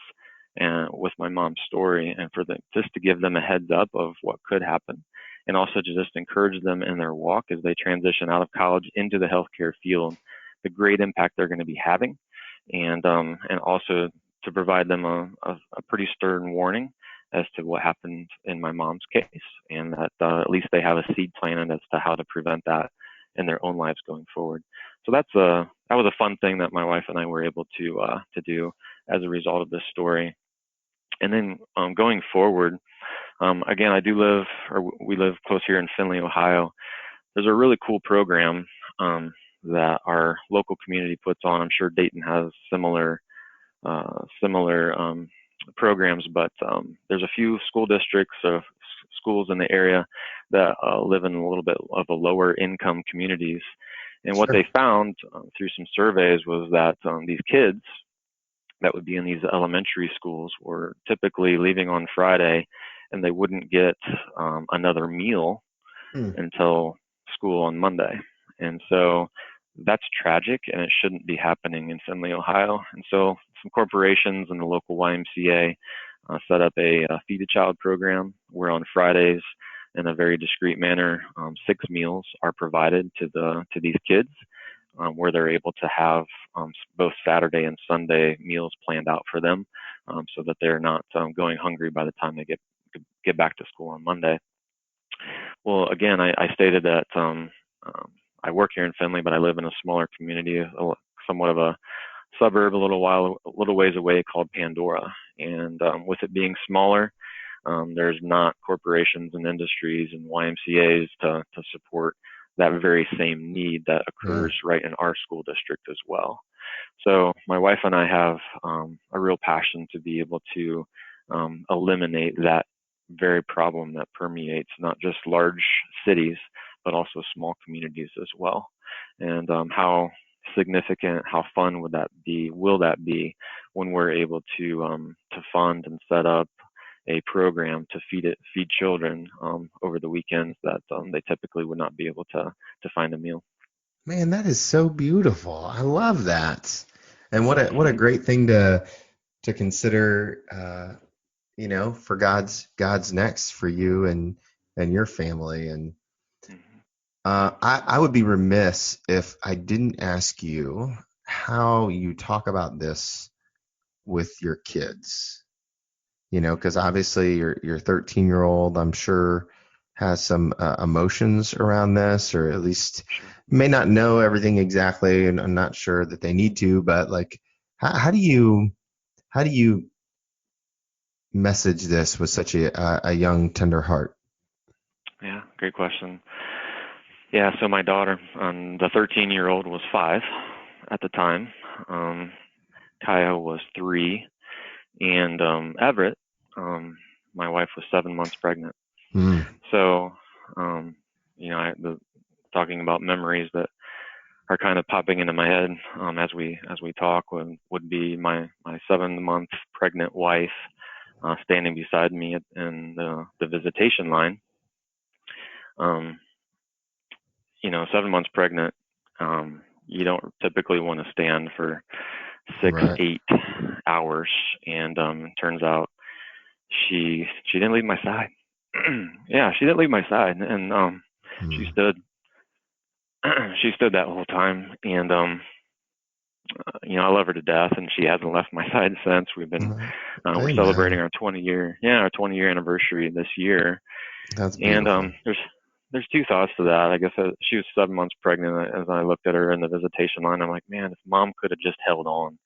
and with my mom's story, and for them just to give them a heads up of what could happen, and also to just encourage them in their walk as they transition out of college into the healthcare field, the great impact they're going to be having, and also to provide them a pretty stern warning as to what happened in my mom's case, and that at least they have a seed planted as to how to prevent that in their own lives going forward. So that was a fun thing that my wife and I were able to do as a result of this story. And then going forward, again, we live close here in Findlay, Ohio. There's a really cool program that our local community puts on. I'm sure Dayton has similar programs, but there's a few school districts of schools in the area that live in a little bit of a lower income communities. And what they found through some surveys was that these kids that would be in these elementary schools were typically leaving on Friday, and they wouldn't get another meal until school on Monday. And so that's tragic, and it shouldn't be happening in Findlay, Ohio. And so some corporations and the local YMCA set up a Feed a Child program where on Fridays, in a very discreet manner, 6 meals are provided to these kids, where they're able to have both Saturday and Sunday meals planned out for them, so that they're not going hungry by the time they get back to school on Monday. Well, again, I stated that I work here in Findlay, but I live in a smaller community, somewhat of a suburb, a little ways away, called Pandora. And with it being smaller, there's not corporations and industries and YMCAs to support that very same need that occurs right in our school district as well. So my wife and I have a real passion to be able to eliminate that very problem that permeates not just large cities, but also small communities as well. And how significant, how fun will that be when we're able to fund and set up a program to feed children over the weekends that they typically would not be able to find a meal. Man, that is so beautiful. I love that. And what a great thing to consider, for God's next for you and your family. And I would be remiss if I didn't ask you how you talk about this with your kids. Because obviously your 13-year-old, I'm sure, has some emotions around this, or at least may not know everything exactly, and I'm not sure that they need to. But like, how do you message this with such a young, tender heart? Yeah, great question. Yeah, so my daughter, the 13-year-old, was 5 at the time. Kaya was 3. And Everett, my wife, was 7 months pregnant. So, talking about memories that are kind of popping into my head as we talk would be my 7-month pregnant wife standing beside me in the visitation line. 7 months pregnant, you don't typically want to stand for 6-8 hours, and turns out she didn't leave my side. Yeah, she didn't leave my side, and she stood that whole time, and I love her to death, and she hasn't left my side since. We've been we're celebrating our 20-year anniversary this year. That's beautiful. And there's 2 thoughts to that. I guess she was 7 months pregnant. As I looked at her in the visitation line, I'm like, man, if Mom could have just held on,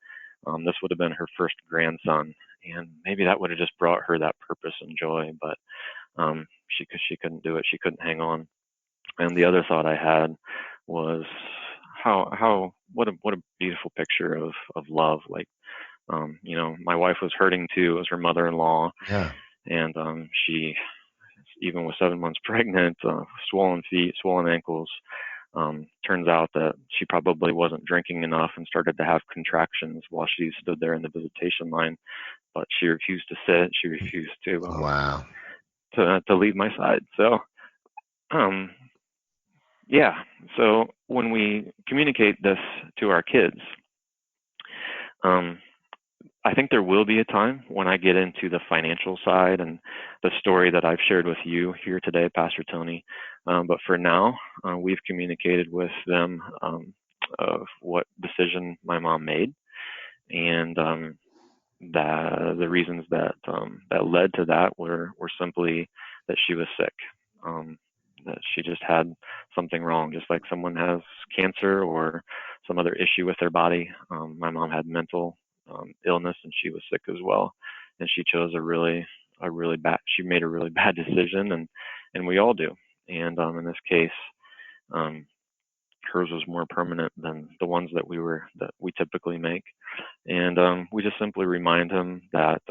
this would have been her first grandson, and maybe that would have just brought her that purpose and joy. But she couldn't do it. She couldn't hang on. And the other thought I had was what a beautiful picture of love. Like, my wife was hurting too. It was her mother-in-law. Yeah. And she, even with 7 months pregnant, swollen feet, swollen ankles. Turns out that she probably wasn't drinking enough and started to have contractions while she stood there in the visitation line. But she refused to sit. She refused to Wow. to leave my side. So, yeah. So when we communicate this to our kids, I think there will be a time when I get into the financial side and the story that I've shared with you here today, Pastor Tony. But for now, we've communicated with them of what decision my mom made, and the reasons that led to that were simply that she was sick, that she just had something wrong, just like someone has cancer or some other issue with their body. My mom had mental illness, and she was sick as well, and she chose she made a really bad decision, and we all do. And in this case, hers was more permanent than the ones that we typically make. And we just simply remind him that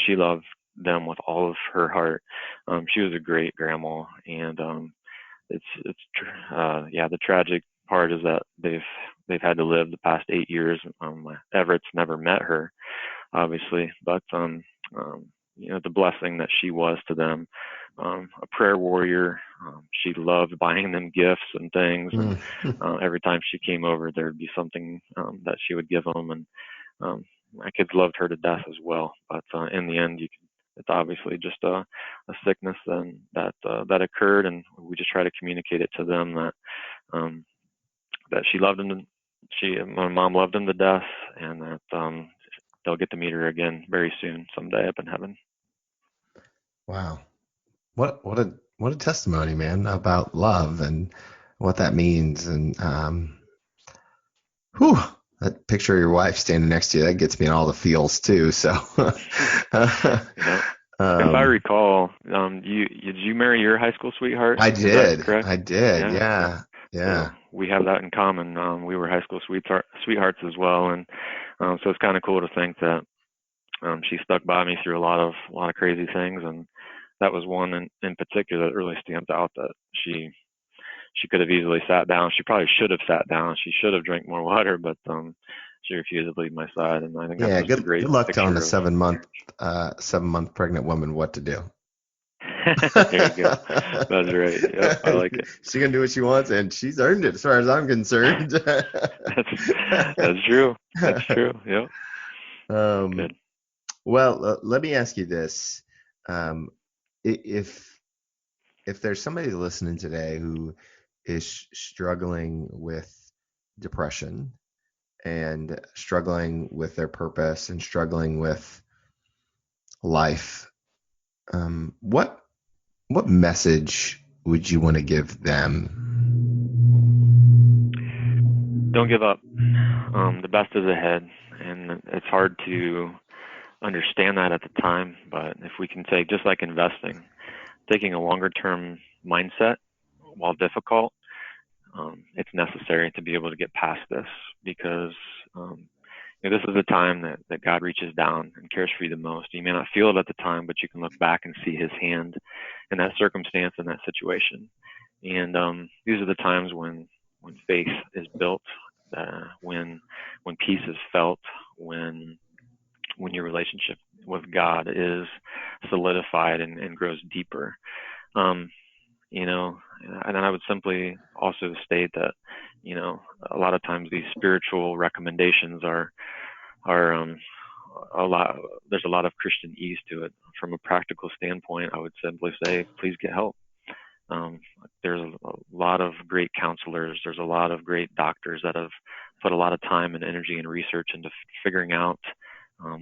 she loved them with all of her heart. She was a great grandma, and the tragic part is that they've had to live the past 8 years. Everett's never met her, obviously, but the blessing that she was to them, a prayer warrior. She loved buying them gifts and things, and every time she came over, there'd be something that she would give them, and my kids loved her to death as well. But in the end, it's obviously just a sickness that occurred, and we just try to communicate it to them that she loved them. My mom loved them to death, and that they'll get to meet her again very soon, someday up in heaven. Wow. What a testimony, man, about love and what that means. And that picture of your wife standing next to you, that gets me in all the feels too. So if I recall, did you marry your high school sweetheart? I did. Correct? I did. Yeah. So we have that in common. We were high school sweethearts as well, and so it's kind of cool to think that she stuck by me through a lot of crazy things, and that was one in particular that really stands out. That she could have easily sat down. She probably should have sat down. She should have drank more water, but she refused to leave my side, and I think that's just a great. Good luck telling a 7 month pregnant woman what to do. There you go. That's right. Yep, I like it. She can do what she wants, and she's earned it, as far as I'm concerned. That's true. That's true. Yep. Good. Well, let me ask you this: if there's somebody listening today who is struggling with depression and struggling with their purpose and struggling with life, what message would you want to give them? Don't give up. The best is ahead, and it's hard to understand that at the time, but if we can take, just like investing, taking a longer term mindset, while difficult, it's necessary to be able to get past this, because this is the time that God reaches down and cares for you the most. You may not feel it at the time, but you can look back and see his hand in that circumstance, in that situation. And these are the times when faith is built, when peace is felt, when your relationship with God is solidified and grows deeper. And I would simply also state that, a lot of times these spiritual recommendations are there's a lot of Christian ease to it. From a practical standpoint, I would simply say, please get help. There's a lot of great counselors. There's a lot of great doctors that have put a lot of time and energy and research into figuring out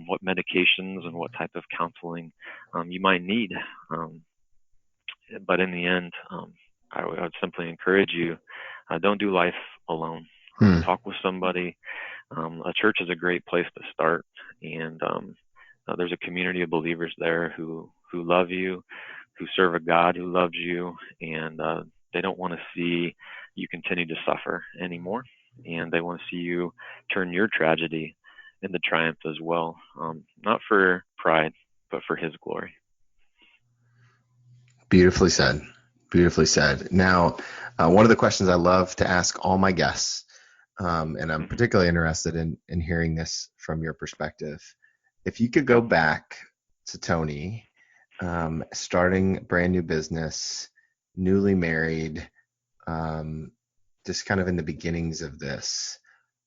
what medications and what type of counseling you might need. But in the end, I would simply encourage you, don't do life alone. Talk with somebody. A church is a great place to start, and there's a community of believers there who love you, who serve a God who loves you, and they don't want to see you continue to suffer anymore, and they want to see you turn your tragedy into triumph as well, not for pride, but for His glory. Beautifully said. Beautifully said. Now, one of the questions I love to ask all my guests, and I'm particularly interested in hearing this from your perspective. If you could go back to Tony, starting a brand new business, newly married, just kind of in the beginnings of this,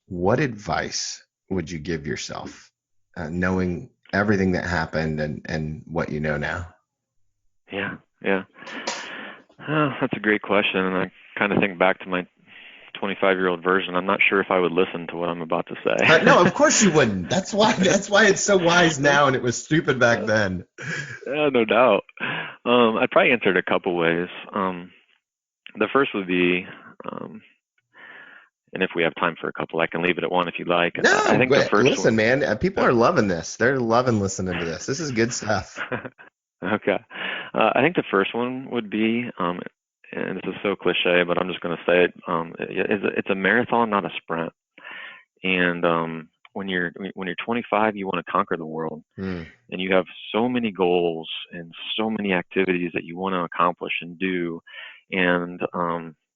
what advice would you give yourself, knowing everything that happened and what you know now? Yeah. That's a great question, and I kind of think back to my 25-year-old version. I'm not sure if I would listen to what I'm about to say. No, of course you wouldn't. That's why it's so wise now, and it was stupid back then. No doubt. I'd probably answer it a couple ways. The first would be, and if we have time for a couple, I can leave it at one if you like. No, I think the first listen, one, man, people are loving this. They're loving listening to this. This is good stuff. Okay. I think the first one would be, and this is so cliche, but I'm just going to say it. It's a marathon, not a sprint. And when you're 25, you want to conquer the world, and you have so many goals and so many activities that you want to accomplish and do, and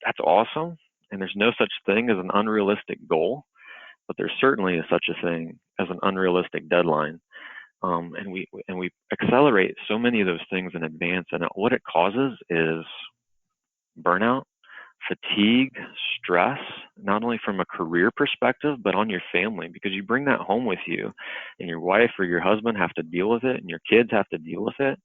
that's awesome. And there's no such thing as an unrealistic goal, but there certainly is such a thing as an unrealistic deadline. And we accelerate so many of those things in advance, and what it causes is burnout, fatigue, stress, not only from a career perspective, but on your family, because you bring that home with you, and your wife or your husband have to deal with it, and your kids have to deal with it.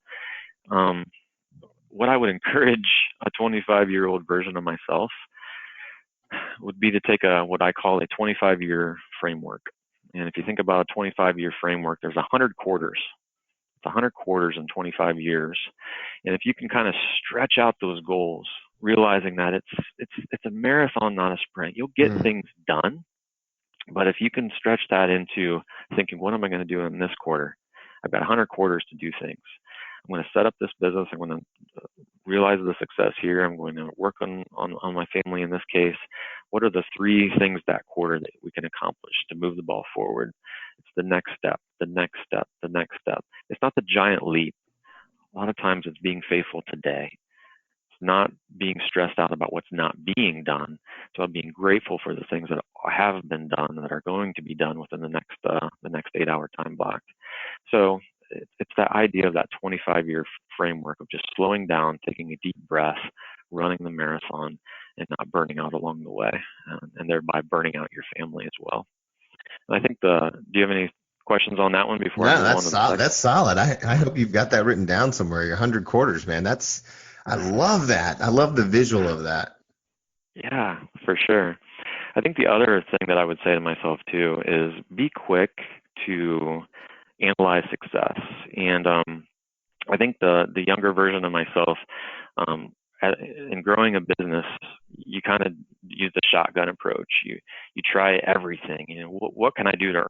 What I would encourage a 25-year-old version of myself would be to take what I call a 25-year framework. And if you think about a 25-year framework, there's 100 quarters. It's 100 quarters in 25 years. And if you can kind of stretch out those goals, realizing that it's a marathon, not a sprint, you'll get things done. But if you can stretch that into thinking, what am I going to do in this quarter? I've got 100 quarters to do things. I'm going to set up this business. I'm going to realize the success here. I'm going to work on my family in this case. What are the 3 things that quarter that we can accomplish to move the ball forward? It's the next step, the next step, the next step. It's not the giant leap. A lot of times it's being faithful today. It's not being stressed out about what's not being done. It's about being grateful for the things that have been done, that are going to be done within the next 8-hour time block. So it's that idea of that 25-year framework of just slowing down, taking a deep breath, running the marathon, and not burning out along the way, and thereby burning out your family as well. And I think do you have any questions on that one before I move on to the second? That's solid. I hope you've got that written down somewhere. Your 100 quarters, man. I love that. I love the visual of that. Yeah, for sure. I think the other thing that I would say to myself too is be quick to analyze success. And I think the younger version of myself, in growing a business, you kind of use the shotgun approach. You try everything. You know, what can I do to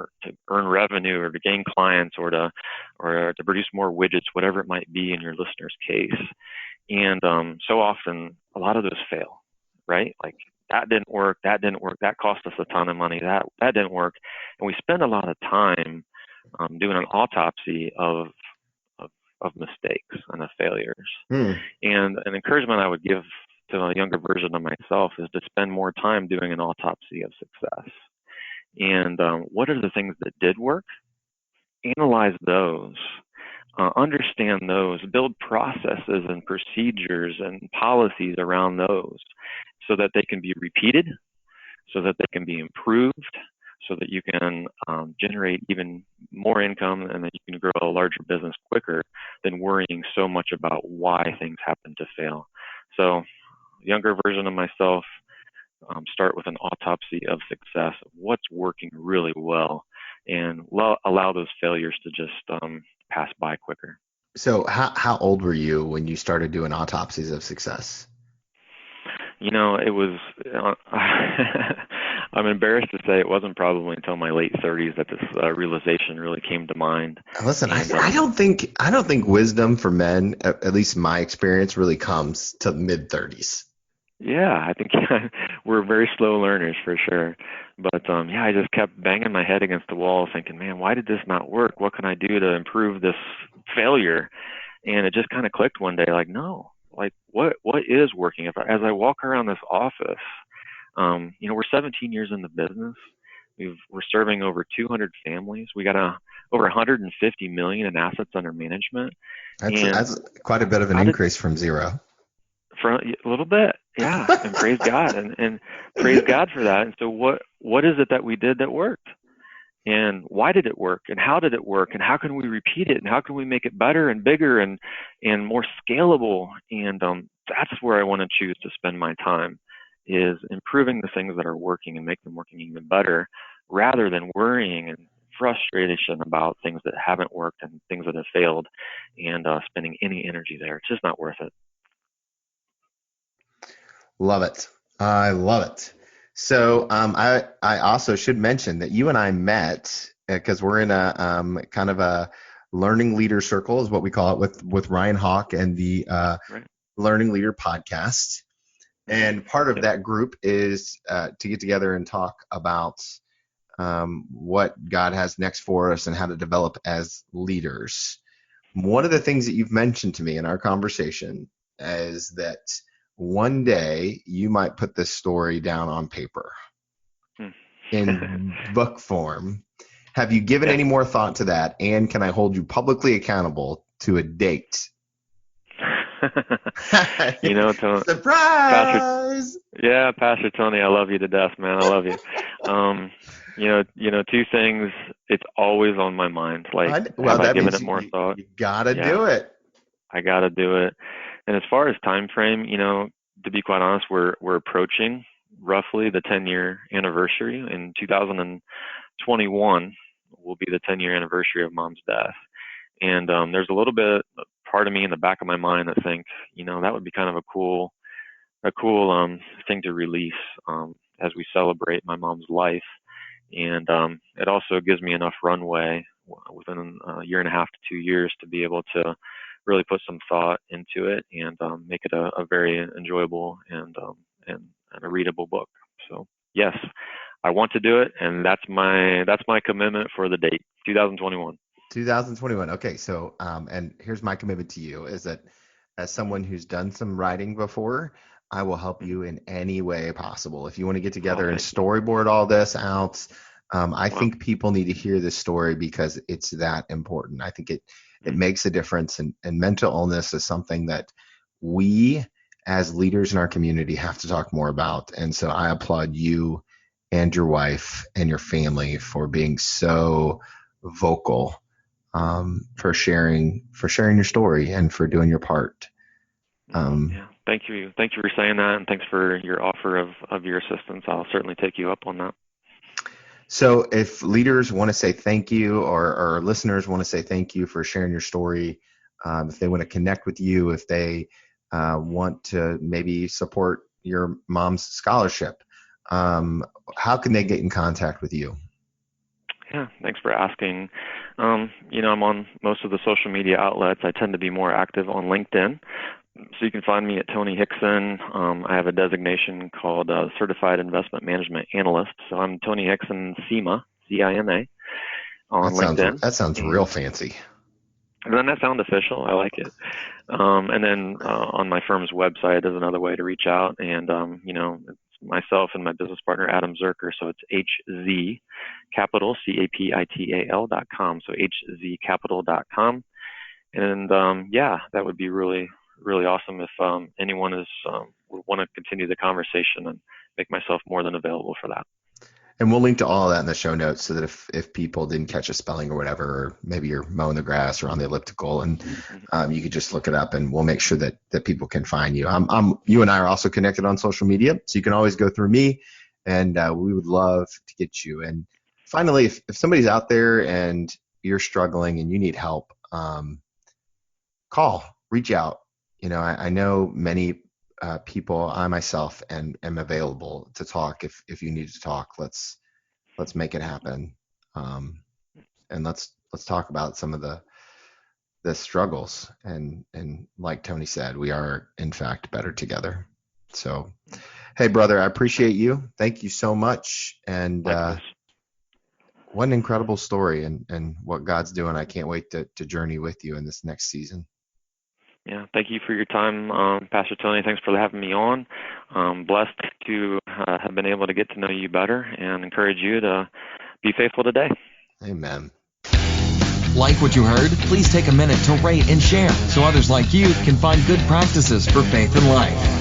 earn revenue, or to gain clients, or to produce more widgets, whatever it might be in your listener's case. And so often, a lot of those fail, right? Like, that didn't work. That cost us a ton of money. That didn't work. And we spend a lot of time doing an autopsy of mistakes and of failures. And an encouragement I would give to a younger version of myself is to spend more time doing an autopsy of success. And what are the things that did work? Analyze those. Understand those. Build processes and procedures and policies around those, so that they can be repeated, so that they can be improved, so that you can generate even more income, and that you can grow a larger business quicker than worrying so much about why things happen to fail. So, younger version of myself, start with an autopsy of success, what's working really well, and allow those failures to just pass by quicker. So how old were you when you started doing autopsies of success? You know, it was, I'm embarrassed to say it wasn't probably until my late 30s that this realization really came to mind. Listen, And I don't think wisdom for men, at least my experience, really comes to mid 30s. yeah, I think we're very slow learners for sure. But yeah, I just kept banging my head against the wall, thinking, man, why did this not work? What can I do to improve this failure? And it just kind of clicked one day, like, no, like what is working? As I walk around this office, we're 17 years in the business. We're serving over 200 families. We got over 150 million in assets under management. That's quite a bit of an increase from zero. For a little bit, yeah, and praise God, and praise God for that. And so, what is it that we did that worked? And why did it work? And how did it work? And how can we repeat it? And how can we make it better and bigger and more scalable? And that's where I want to choose to spend my time, is improving the things that are working and make them working even better, rather than worrying and frustration about things that haven't worked and things that have failed, and spending any energy there. It's just not worth it. Love it. I love it. So I also should mention that you and I met because we're in a kind of a learning leader circle, is what we call it, with Ryan Hawk and the Right. Learning Leader podcast. And part of that group is to get together and talk about what God has next for us and how to develop as leaders. One of the things that you've mentioned to me in our conversation is that one day you might put this story down on paper in book form. Have you given any more thought to that? And can I hold you publicly accountable to a date? Tony, surprise! Pastor Tony, I love you to death, man. I love you. Two things. It's always on my mind. Like, have I given it more thought? You gotta do it. I gotta do it. And as far as time frame, to be quite honest, we're approaching roughly the 10-year anniversary. In 2021 will be the 10-year anniversary of Mom's death. And there's a little bit part of me in the back of my mind that think, that would be kind of a cool thing to release as we celebrate my mom's life. And it also gives me enough runway within a year and a half to 2 years to be able to really put some thought into it and make it a very enjoyable and a readable book. So yes, I want to do it, and that's my commitment for the date, 2021. 2021. Okay, so and here's my commitment to you, is that as someone who's done some writing before, I will help you in any way possible. If you want to get together and storyboard all this out, I think people need to hear this story because it's that important. I think it makes a difference, and mental illness is something that we as leaders in our community have to talk more about. And so I applaud you and your wife and your family for being so vocal, for sharing your story and for doing your part. Thank you for saying that, and thanks for your offer of your assistance. I'll certainly take you up on that. So if leaders want to say thank you, or listeners want to say thank you for sharing your story, if they want to connect with you, if they want to maybe support your mom's scholarship, how can they get in contact with you? Yeah, thanks for asking. I'm on most of the social media outlets. I tend to be more active on LinkedIn. So you can find me at Tony Hixon. I have a designation called Certified Investment Management Analyst. So I'm Tony Hixon, CIMA, C-I-M-A, on LinkedIn. That sounds real fancy. Doesn't that sound official? I like it. And then on my firm's website is another way to reach out. And, it's myself and my business partner, Adam Zerker. So it's HZCapital, CAPITAL.com. So HZCapital.com. And that would be really, really awesome if anyone would want to continue the conversation, and make myself more than available for that. And we'll link to all of that in the show notes, so that if people didn't catch a spelling or whatever, or maybe you're mowing the grass or on the elliptical, and you could just look it up, and we'll make sure that people can find you. You and I are also connected on social media, so you can always go through me, and we would love to get you. And finally, if somebody's out there and you're struggling and you need help, reach out. I know many people, I myself am available to talk. If you need to talk, let's make it happen. And let's talk about some of the struggles. And like Tony said, we are in fact better together. So, hey brother, I appreciate you. Thank you so much. And what an incredible story and what God's doing. I can't wait to journey with you in this next season. Yeah, thank you for your time, Pastor Tony. Thanks for having me on. Blessed to have been able to get to know you better and encourage you to be faithful today. Amen. Like what you heard? Please take a minute to rate and share so others like you can find good practices for faith and life.